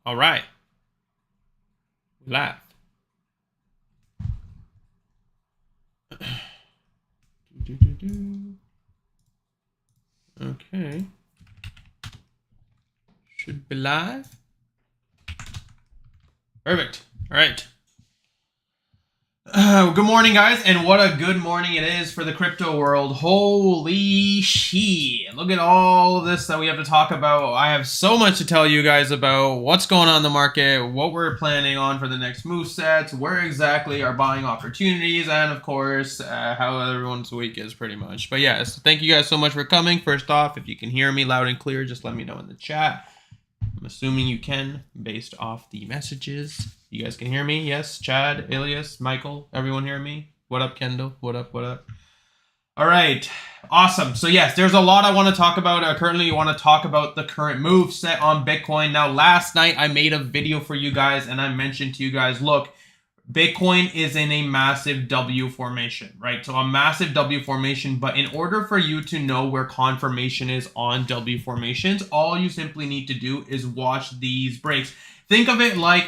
All right. Live. Okay. Should be live. Perfect. All right. Good morning, guys, and what a good morning it is for the crypto world. Holy shit. Look at all this that we have to talk about. I have so much to tell you guys about what's going on in the market, what we're planning on for the next move sets, where exactly our buying opportunities, and of course, how everyone's week is pretty much. But yes, thank you guys so much for coming. First off, if you can hear me loud and clear, just let me know in the chat. I'm assuming you can based off the messages. You guys can hear me? Yes, Chad, Ilias, Michael, everyone hear me? What up, Kendall? What up, what up? All right, awesome. So yes, there's a lot I want to talk about. Currently, I want to talk about the current move set on Bitcoin. Now, last night I made a video for you guys and I mentioned to you guys, look, Bitcoin is in a massive W formation, right? So a massive W formation, but in order for you to know where confirmation is on W formations, all you simply need to do is watch these breaks. Think of it like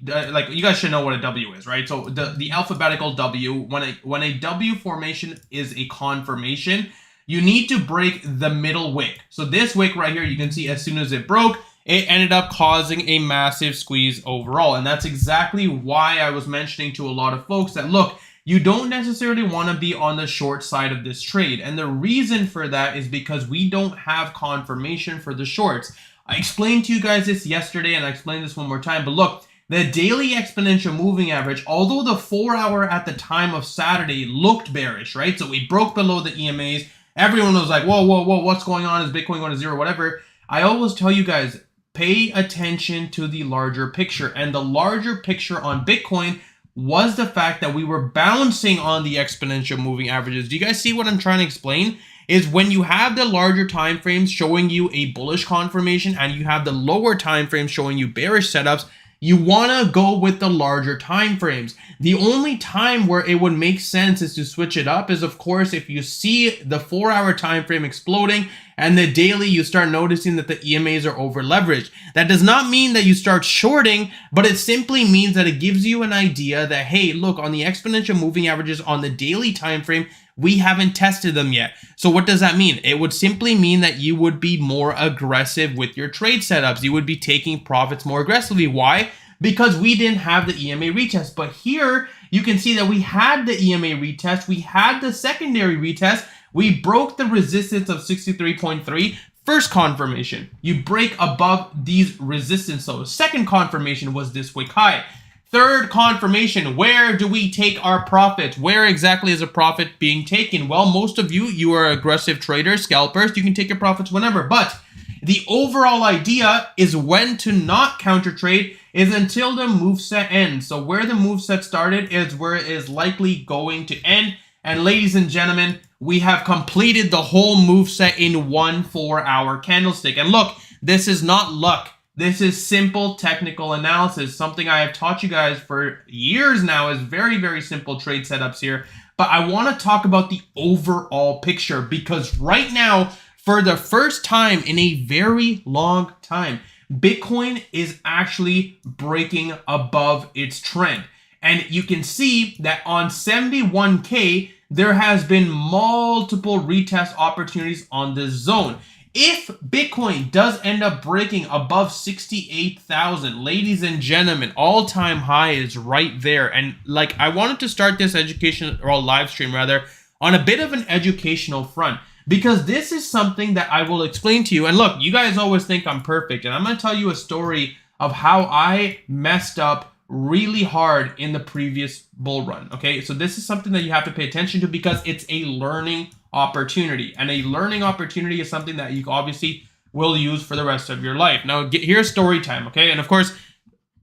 like you guys should know what a W is, right? So the alphabetical W, when a W formation is a confirmation, you need to break the middle wick. So this wick right here, you can see as soon as it broke, it ended up causing a massive squeeze overall. And that's exactly why I was mentioning to a lot of folks that, look, you don't necessarily want to be on the short side of this trade. And the reason for that is because we don't have confirmation for the shorts. I explained to you guys this yesterday and I explained this one more time, but look, the daily exponential moving average, although the 4-hour at the time of Saturday looked bearish, right? So we broke below the EMAs. Everyone was like, whoa, whoa, whoa, what's going on? Is Bitcoin going to zero, whatever? I always tell you guys, pay attention to the larger picture. And the larger picture on Bitcoin was the fact that we were bouncing on the exponential moving averages. Do you guys see what I'm trying to explain? Is when you have the larger time frames showing you a bullish confirmation and you have the lower time frames showing you bearish setups, you want to go with the larger time frames. The only time where it would make sense is to switch it up is, of course, if you see the 4-hour time frame exploding and the daily you start noticing that the EMAs are over leveraged. That does not mean that you start shorting, but it simply means that it gives you an idea that, hey, look, on the exponential moving averages on the daily time frame, we haven't tested them yet. So what does that mean? It would simply mean that you would be more aggressive with your trade setups. You would be taking profits more aggressively. Why? Because we didn't have the EMA retest. But here you can see that we had the EMA retest. We had the secondary retest. We broke the resistance of 63.3. First confirmation, you break above these resistance. So second confirmation was this wick high. Third confirmation, where do we take our profits? Where exactly is a profit being taken? Well, most of you are aggressive traders, scalpers. You can take your profits whenever. But the overall idea is when to not counter trade is until the move set ends. So where the move set started is where it is likely going to end. And ladies and gentlemen, we have completed the whole move set in one 4-hour candlestick. And look, this is not luck. This is simple technical analysis. Something I have taught you guys for years now is very, very simple trade setups here. But I want to talk about the overall picture because right now, for the first time in a very long time, Bitcoin is actually breaking above its trend. And you can see that on 71K, there has been multiple retest opportunities on this zone. If Bitcoin does end up breaking above 68,000, ladies and gentlemen, all-time high is right there. And like, I wanted to start this education or live stream rather on a bit of an educational front because this is something that I will explain to you. And look, you guys always think I'm perfect, and I'm going to tell you a story of how I messed up really hard in the previous bull run. Okay, so this is something that you have to pay attention to because it's a learning opportunity, and a learning opportunity is something that you obviously will use for the rest of your life. Now, here's story time, okay? And of course,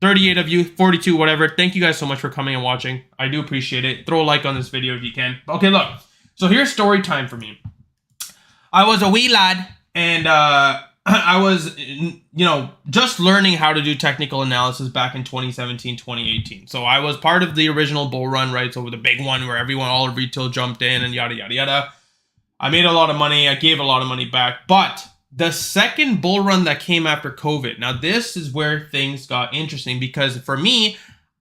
38 of you, 42, whatever. Thank you guys so much for coming and watching. I do appreciate it. Throw a like on this video if you can. Okay, look. So here's story time for me. I was a wee lad, and I was, just learning how to do technical analysis back in 2017, 2018. So I was part of the original bull run, right? So the big one where all of retail jumped in and yada, yada, yada. I made a lot of money. I gave a lot of money back. But The second bull run that came after COVID. Now, this is where things got interesting because for me,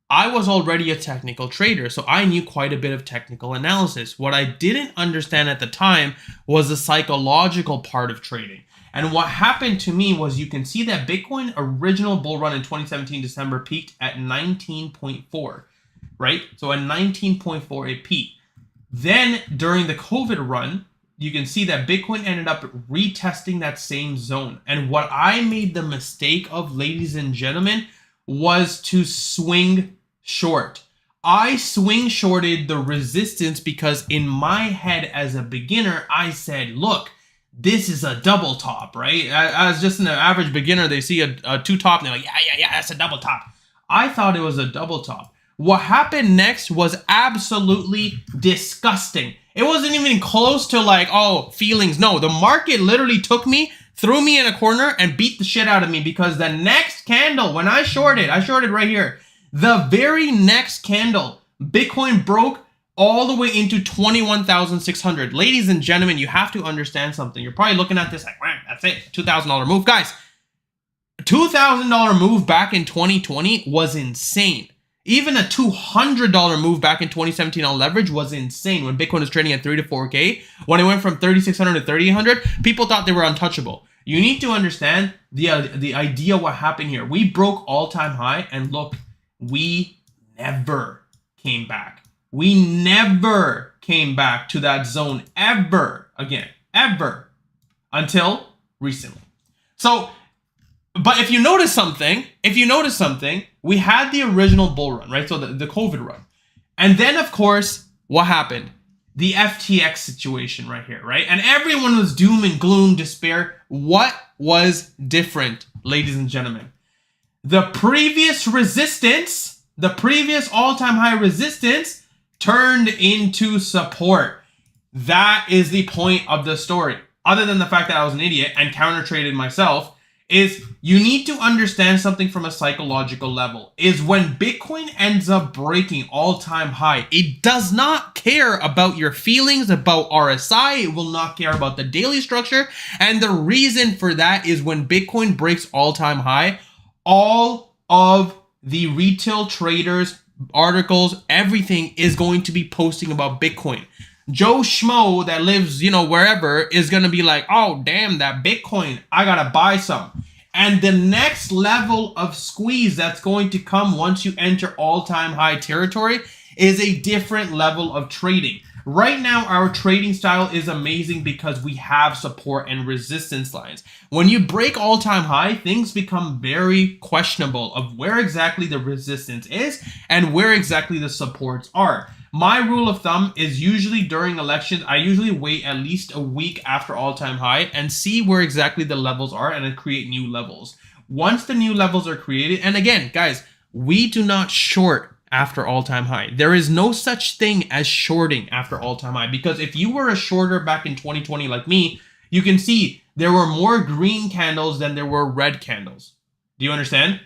I was already a technical trader, so I knew quite a bit of technical analysis. What I didn't understand at the time was the psychological part of trading. And what happened to me was you can see that Bitcoin original bull run in 2017 December peaked at 19.4, right? So at 19.4 it peaked. Then during the COVID run, you can see that Bitcoin ended up retesting that same zone. And what I made the mistake of, ladies and gentlemen, was to swing short. I swing shorted the resistance because in my head as a beginner, I said, look, this is a double top, right? As just an average beginner, they see a two top and they're like, yeah, that's a double top. I thought it was a double top. What happened next was absolutely disgusting. It wasn't even close to like, oh, feelings. No, the market literally took me, threw me in a corner and beat the shit out of me because the next candle, when I shorted right here, the very next candle, Bitcoin broke all the way into 21,600. Ladies and gentlemen, you have to understand something. You're probably looking at this like, wow, that's it, $2,000 move. Guys, $2,000 move back in 2020 was insane. Even a $200 move back in 2017 on leverage was insane when Bitcoin was trading at 3 to 4K. When it went from 3,600 to 3,800, people thought they were untouchable. You need to understand the idea what happened here. We broke all-time high, and look, we never came back. We never came back to that zone ever again, ever, until recently. So, but if you notice something, we had the original bull run, right? So the COVID run. And then, of course, what happened? The FTX situation right here, right? And everyone was doom and gloom, despair. What was different, ladies and gentlemen? The previous resistance, the previous all-time high resistance turned into support. That is the point of the story. Other than the fact that I was an idiot and counter-traded myself, is you need to understand something from a psychological level. Is when Bitcoin ends up breaking all-time high, it does not care about your feelings about RSI. It will not care about the daily structure. And the reason for that is when Bitcoin breaks all-time high, all of the retail traders, articles, everything is going to be posting about Bitcoin. Joe Schmo that lives, wherever is going to be like, oh, damn, that Bitcoin, I got to buy some. And the next level of squeeze that's going to come once you enter all-time high territory is a different level of trading. Right now, our trading style is amazing because we have support and resistance lines. When you break all-time high, things become very questionable of where exactly the resistance is and where exactly the supports are. My rule of thumb is usually during elections, I usually wait at least a week after all-time high and see where exactly the levels are and then create new levels. Once the new levels are created, and again, guys, we do not short after all-time high. There is no such thing as shorting after all-time high, because if you were a shorter back in 2020 like me, you can see there were more green candles than there were red candles. Do you understand?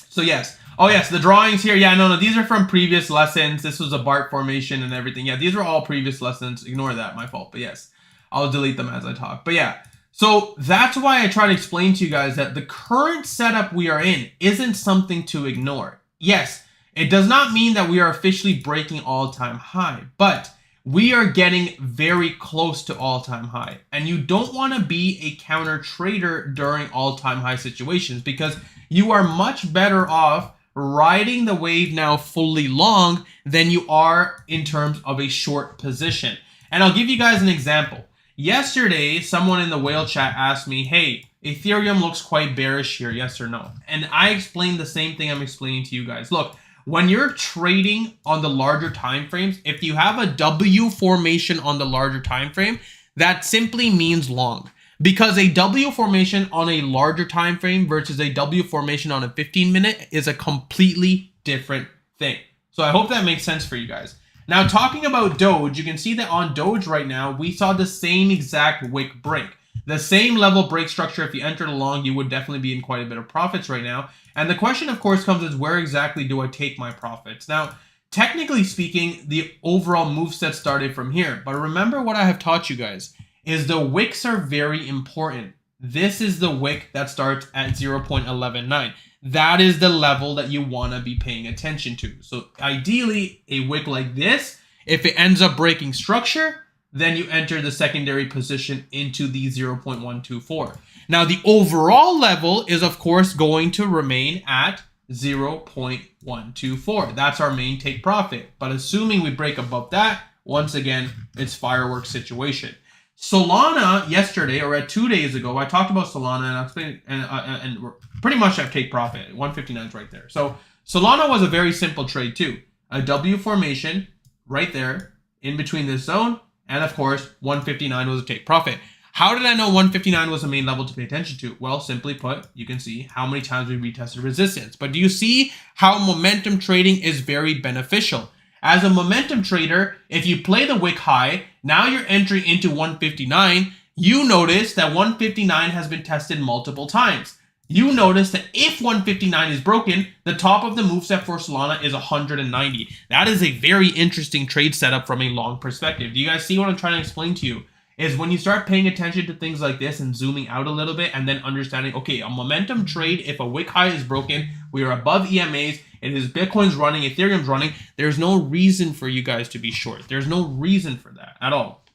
So yes. Oh yes, the drawings here. Yeah, no, these are from previous lessons. This was a BART formation and everything. Yeah, these are all previous lessons. Ignore that, my fault. But yes, I'll delete them as I talk. But yeah, so that's why I try to explain to you guys that the current setup we are in isn't something to ignore. Yes, it does not mean that we are officially breaking all-time high, but we are getting very close to all-time high. And you don't want to be a counter trader during all-time high situations because you are much better off riding the wave now fully long than you are in terms of a short position. And I'll give you guys an example. Yesterday, someone in the whale chat asked me, hey, Ethereum looks quite bearish here, yes or no? And I explained the same thing I'm explaining to you guys. Look, when you're trading on the larger time frames, if you have a W formation on the larger time frame, that simply means long. Because a W formation on a larger time frame versus a W formation on a 15-minute is a completely different thing. So I hope that makes sense for you guys. Now, talking about Doge, you can see that on Doge right now, we saw the same exact wick break. The same level break structure. If you entered a long, you would definitely be in quite a bit of profits right now. And the question, of course, comes is where exactly do I take my profits? Now, technically speaking, the overall move set started from here. But remember what I have taught you guys is the wicks are very important. This is the wick that starts at 0.119. That is the level that you want to be paying attention to. So ideally, a wick like this, if it ends up breaking structure, then you enter the secondary position into the 0.124. Now, the overall level is, of course, going to remain at 0.124. That's our main take profit. But assuming we break above that, once again, it's fireworks situation. Solana yesterday, or 2 days ago, I talked about Solana and I explained, and pretty much I take profit. 159 is right there. So Solana was a very simple trade too. A W formation right there in between this zone, and of course 159 was a take profit. How did I know 159 was the main level to pay attention to? Well, simply put, you can see how many times we retested resistance. But do you see how momentum trading is very beneficial? As a momentum trader, if you play the wick high, now you're entering into 159, you notice that 159 has been tested multiple times. You notice that if 159 is broken, the top of the moveset for Solana is 190. That is a very interesting trade setup from a long perspective. Do you guys see what I'm trying to explain to you? Is when you start paying attention to things like this and zooming out a little bit and then understanding, okay, a momentum trade, if a wick high is broken, we are above EMAs, it is Bitcoin's running, Ethereum's running, there's no reason for you guys to be short. There's no reason for that at all.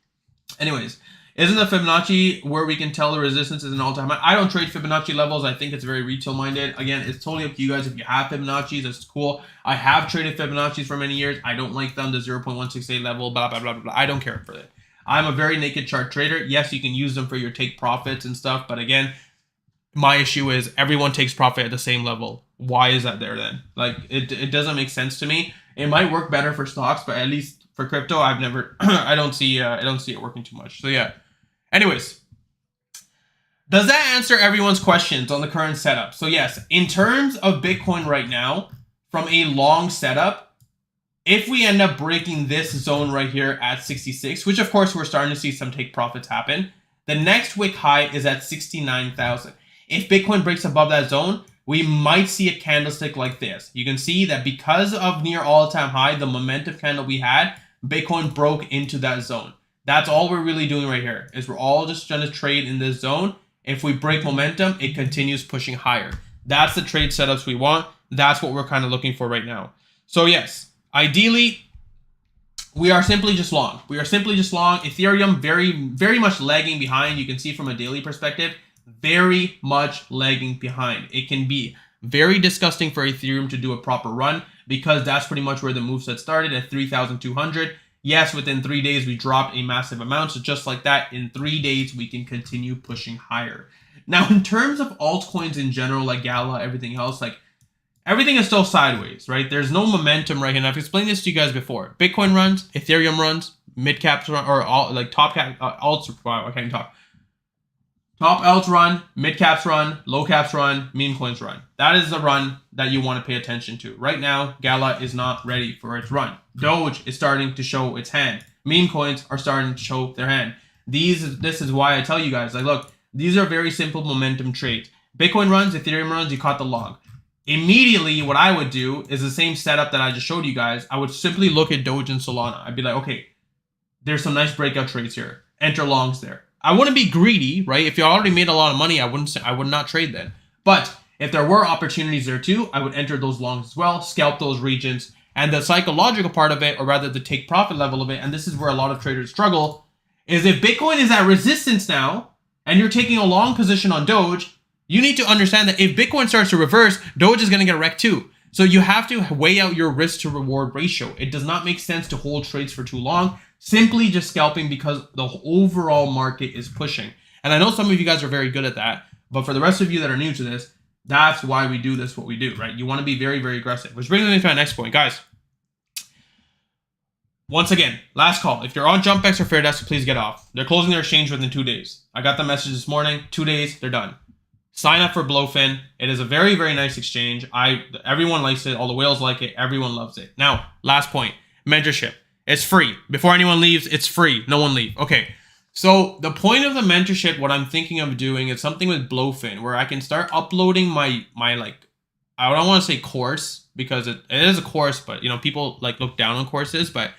Anyways, isn't the Fibonacci where we can tell the resistance is an all-time high? I don't trade Fibonacci levels. I think it's very retail-minded. Again, it's totally up to you guys. If you have Fibonacci's, that's cool. I have traded Fibonacci's for many years. I don't like them, the 0.168 level, blah, blah, blah, blah, blah. I don't care for it. I'm a very naked chart trader. Yes, you can use them for your take profits and stuff, but again, my issue is everyone takes profit at the same level. Why is that there then? Like, it doesn't make sense to me. It might work better for stocks, but at least for crypto, I've never, I don't see it working too much. So yeah. Anyways, does that answer everyone's questions on the current setup? So yes, in terms of Bitcoin right now, from a long setup, if we end up breaking this zone right here at 66, which of course we're starting to see some take profits happen, the next wick high is at 69,000. If Bitcoin breaks above that zone, we might see a candlestick like this. You can see that because of near all-time high, the momentum candle we had, Bitcoin broke into that zone. That's all we're really doing right here, is we're all just trying to trade in this zone. If we break momentum, it continues pushing higher. That's the trade setups we want. That's what we're kind of looking for right now. So yes, ideally, we are simply just long. We are simply just long. Ethereum very, very much lagging behind. You can see from a daily perspective, very much lagging behind. It can be very disgusting for Ethereum to do a proper run because that's pretty much where the moveset started at 3,200. Yes, within 3 days, we dropped a massive amount. So just like that, in 3 days, we can continue pushing higher. Now, in terms of altcoins in general, like Gala, everything else, like everything is still sideways, right? There's no momentum right now. I've explained this to you guys before. Bitcoin runs, Ethereum runs, mid caps run, or all, like top cap alts. Wow, I can't even talk. Top alts run, mid caps run, low caps run, meme coins run. That is the run that you want to pay attention to. Right now, Gala is not ready for its run. Doge is starting to show its hand. Meme coins are starting to show their hand. This is why I tell you guys, like, look, these are very simple momentum trades. Bitcoin runs, Ethereum runs, you caught the log. Immediately, what I would do is the same setup that I just showed you guys. I would simply look at Doge and Solana. I'd be like, okay, there's some nice breakout trades here. Enter longs there. I wouldn't be greedy, right? If you already made a lot of money, I would not trade then. But if there were opportunities there too, I would enter those longs as well, scalp those regions. And the psychological part of it, or rather the take profit level of it, and this is where a lot of traders struggle, is if Bitcoin is at resistance now, and you're taking a long position on Doge, you need to understand that if Bitcoin starts to reverse, Doge is going to get wrecked too. So you have to weigh out your risk to reward ratio. It does not make sense to hold trades for too long, simply just scalping because the overall market is pushing. And I know some of you guys are very good at that, but for the rest of you that are new to this, that's why we do this, what we do, right? You want to be very, very aggressive. Which brings me to my next point, guys. Once again, last call. If you're on JumpX or Fairdesk, please get off. They're closing their exchange within 2 days. I got the message this morning. 2 days, they're done. Sign up for Blowfin. It is a very, very nice exchange. Everyone likes it. All the whales like it. Everyone loves it. Now, last point. Mentorship. It's free. Before anyone leaves, it's free. No one leave. Okay. So the point of the mentorship, what I'm thinking of doing is something with Blowfin, where I can start uploading my like, I don't want to say course because it is a course, but you know, people like look down on courses, but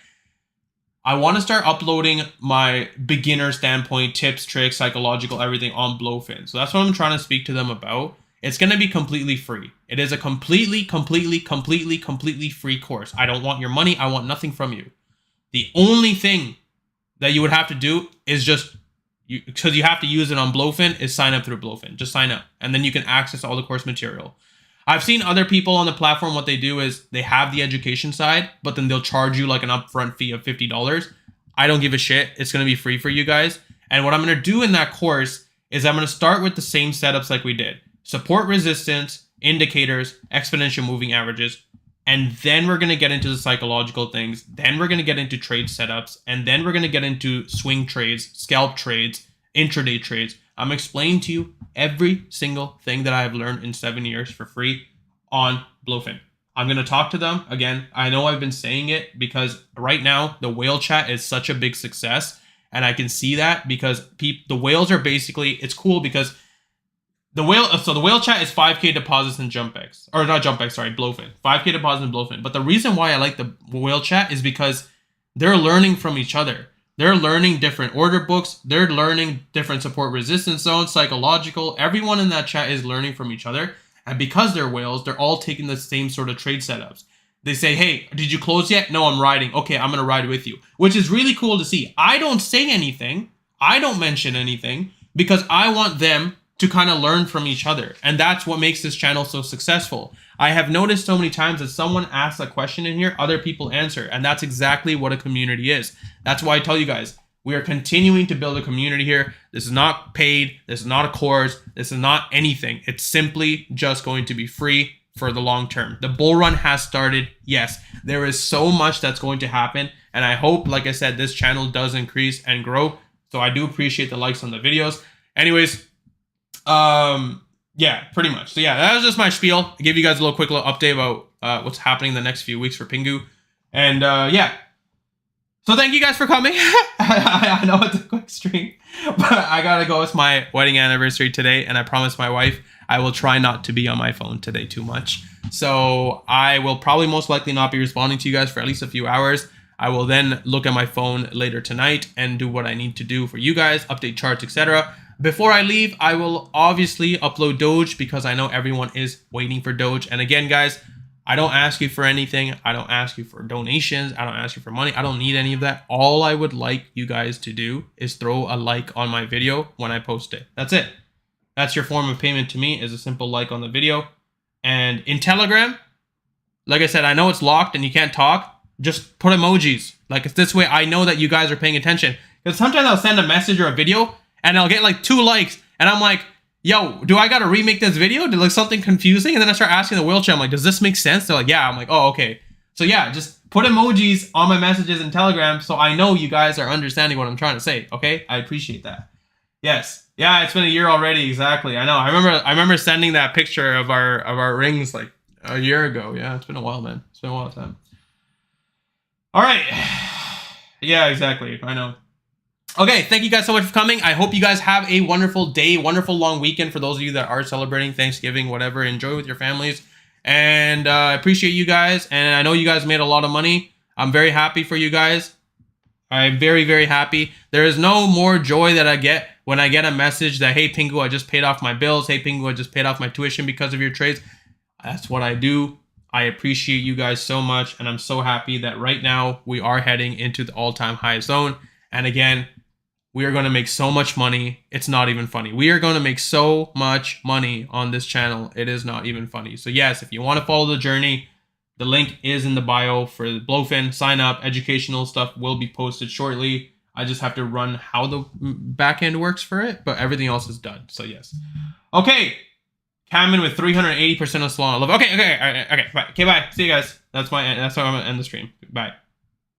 I want to start uploading my beginner standpoint, tips, tricks, psychological, everything on Blowfin. So that's what I'm trying to speak to them about. It's going to be completely free. It is a completely free course. I don't want your money. I want nothing from you. The only thing that you would have to do is just, because you have to use it on Blowfin, is sign up through Blowfin. Just sign up. And then you can access all the course material. I've seen other people on the platform, what they do is they have the education side, but then they'll charge you like an upfront fee of $50. I don't give a shit. It's going to be free for you guys. And what I'm going to do in that course is I'm going to start with the same setups like we did. Support resistance, indicators, exponential moving averages. And then we're going to get into the psychological things. Then we're going to get into trade setups. And then we're going to get into swing trades, scalp trades, intraday trades. I'm explaining to you every single thing that I have learned in 7 years for free on Blowfin. I'm going to talk to them. Again, I know I've been saying it because right now the whale chat is such a big success. And I can see that because the whales are basically, it's cool because the whale chat is 5K deposits in JumpX. Or not JumpX, sorry, Blowfin. 5K deposits in Blowfin. But the reason why I like the whale chat is because they're learning from each other. They're learning different order books. They're learning different support resistance zones, psychological. Everyone in that chat is learning from each other. And because they're whales, they're all taking the same sort of trade setups. They say, hey, did you close yet? No, I'm riding. Okay, I'm going to ride with you. Which is really cool to see. I don't say anything. I don't mention anything because I want them to kind of learn from each other. And that's what makes this channel so successful. I have noticed so many times that someone asks a question in here, other people answer. And that's exactly what a community is. That's why I tell you guys, we are continuing to build a community here. This is not paid. This is not a course. This is not anything. It's simply just going to be free for the long term. The bull run has started. Yes, there is so much that's going to happen. And I hope, like I said, this channel does increase and grow. So I do appreciate the likes on the videos. Anyways, yeah, pretty much. So yeah, that was just my spiel. I gave you guys a quick little update about what's happening the next few weeks for Pingu. And yeah. So thank you guys for coming. I know it's a quick stream, but I gotta go. It's my wedding anniversary today, and I promised my wife I will try not to be on my phone today too much. So I will probably most likely not be responding to you guys for at least a few hours. I will then look at my phone later tonight and do what I need to do for you guys, update charts, etc. Before I leave, I will obviously upload Doge because I know everyone is waiting for Doge. And again, guys, I don't ask you for anything. I don't ask you for donations. I don't ask you for money. I don't need any of that. All I would like you guys to do is throw a like on my video when I post it. That's it. That's your form of payment to me, is a simple like on the video. And in Telegram, like I said, I know it's locked and you can't talk. Just put emojis. Like, it's this way I know that you guys are paying attention. Because sometimes I'll send a message or a video and I'll get like 2 likes. And I'm like, yo, do I got to remake this video? Did like something confusing? And then I start asking the wheelchair. I'm like, does this make sense? They're like, yeah. I'm like, oh, okay. So yeah, just put emojis on my messages in Telegram so I know you guys are understanding what I'm trying to say. Okay? I appreciate that. Yes. Yeah, it's been a year already. Exactly. I know. I remember sending that picture of our rings like a year ago. Yeah, it's been a while, man. It's been a while time. All right. Yeah, exactly. I know. Okay, thank you guys so much for coming. I hope you guys have a wonderful day, wonderful long weekend for those of you that are celebrating Thanksgiving, whatever. Enjoy with your families. And I appreciate you guys. And I know you guys made a lot of money. I'm very happy for you guys. I'm very, very happy. There is no more joy that I get when I get a message that, hey, Pingu, I just paid off my bills. Hey, Pingu, I just paid off my tuition because of your trades. That's what I do. I appreciate you guys so much. And I'm so happy that right now we are heading into the all-time high zone. And again, we are going to make so much money. It's not even funny. We are going to make so much money on this channel. It is not even funny. So yes, if you want to follow the journey, the link is in the bio for the Blowfin. Sign up. Educational stuff will be posted shortly. I just have to run how the back end works for it, but everything else is done. So yes. Okay. Cameron with 380% of Solana love. Okay. Bye. Okay, bye. See you guys. That's how I'm going to end the stream. Bye.